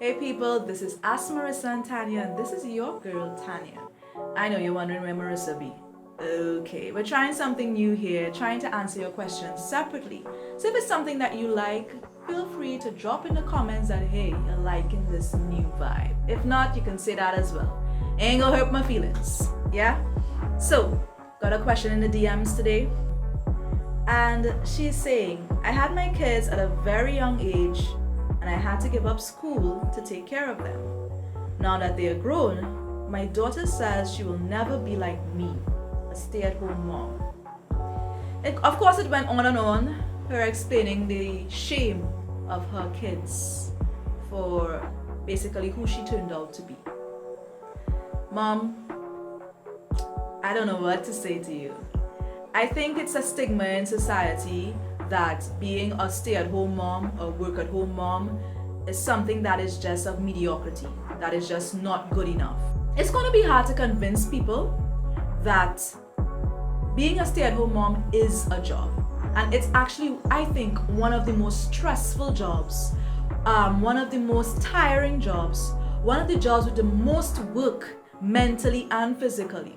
Hey people, this is Ask Marissa and Tanya, and this is your girl Tanya. I know you're wondering where Marissa be. Okay, we're trying something new here, trying to answer your questions separately. So if it's something that you like, feel free to drop in the comments that hey, you're liking this new vibe. If not, you can say that as well. Ain't gonna hurt my feelings. Yeah? So, got a question in the DMs today. And she's saying, I had my kids at a very young age and I had to give up school to take care of them. Now that they are grown, my daughter says she will never be like me, a stay-at-home mom. Of course, it went on and on, her explaining the shame of her kids for basically who she turned out to be. Mom, I don't know what to say to you. I think it's a stigma in society that being a stay-at-home mom or work-at-home mom is something that is just of mediocrity, that is just not good enough. It's going to be hard to convince people that being a stay-at-home mom is a job. And it's actually, I think, one of the most stressful jobs, one of the most tiring jobs, one of the jobs with the most work mentally and physically.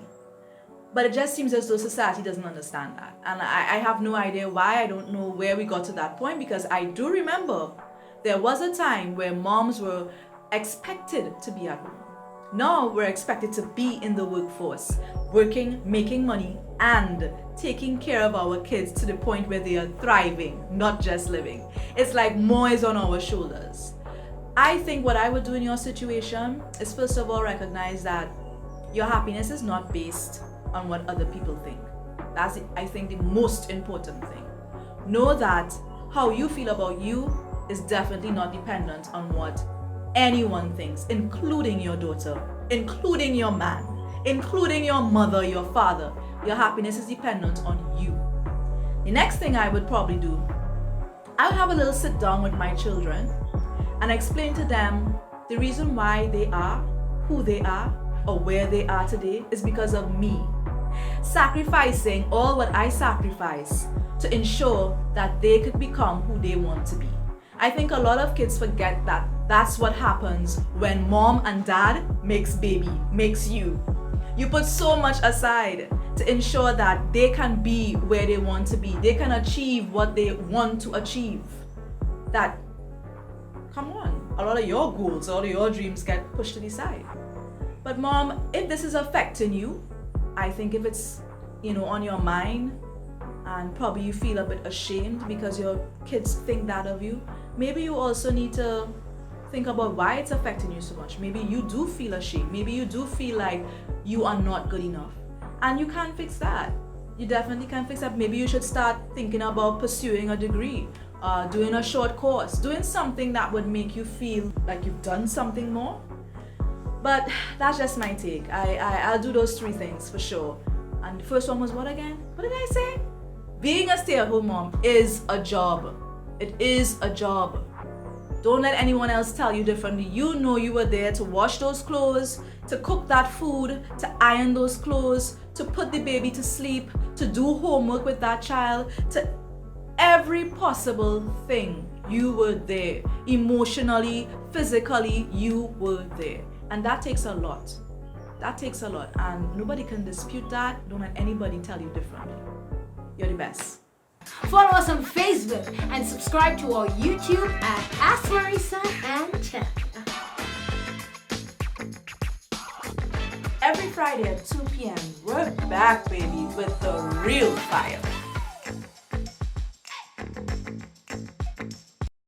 But it just seems as though society doesn't understand that. And I have no idea why. I don't know where we got to that point, because I do remember there was a time where moms were expected to be at home. Now we're expected to be in the workforce, working, making money, and taking care of our kids to the point where they are thriving, not just living. It's like more is on our shoulders. I think what I would do in your situation is first of all recognize that your happiness is not based on what other people think. That's, I think, the most important thing. Know that how you feel about you is definitely not dependent on what anyone thinks, including your daughter, including your man, including your mother, your father. Your happiness is dependent on you. The next thing I would probably do, I would have a little sit down with my children and explain to them the reason why they are who they are or where they are today is because of me. Sacrificing all what I sacrifice to ensure that they could become who they want to be. I think a lot of kids forget that that's what happens when mom and dad makes baby, makes you. You put so much aside to ensure that they can be where they want to be. They can achieve what they want to achieve. That, come on, a lot of your goals, all of your dreams get pushed to the side. But mom, if this is affecting you, I think if it's, on your mind and probably you feel a bit ashamed because your kids think that of you, maybe you also need to think about why it's affecting you so much. Maybe you do feel ashamed. Maybe you do feel like you are not good enough. And you can't fix that. You definitely can't fix that. Maybe you should start thinking about pursuing a degree, doing a short course, doing something that would make you feel like you've done something more. But that's just my take. I'll do those three things for sure. And the first one was what again? What did I say? Being a stay-at-home mom is a job. It is a job. Don't let anyone else tell you differently. You know you were there to wash those clothes, to cook that food, to iron those clothes, to put the baby to sleep, to do homework with that child, to every possible thing. You were there. Emotionally, physically, you were there. And that takes a lot. That takes a lot. And nobody can dispute that. Don't let anybody tell you differently. You're the best. Follow us on Facebook and subscribe to our YouTube at Ask Marissa and Tanya. Every Friday at 2 p.m., we're back, baby, with the real fire.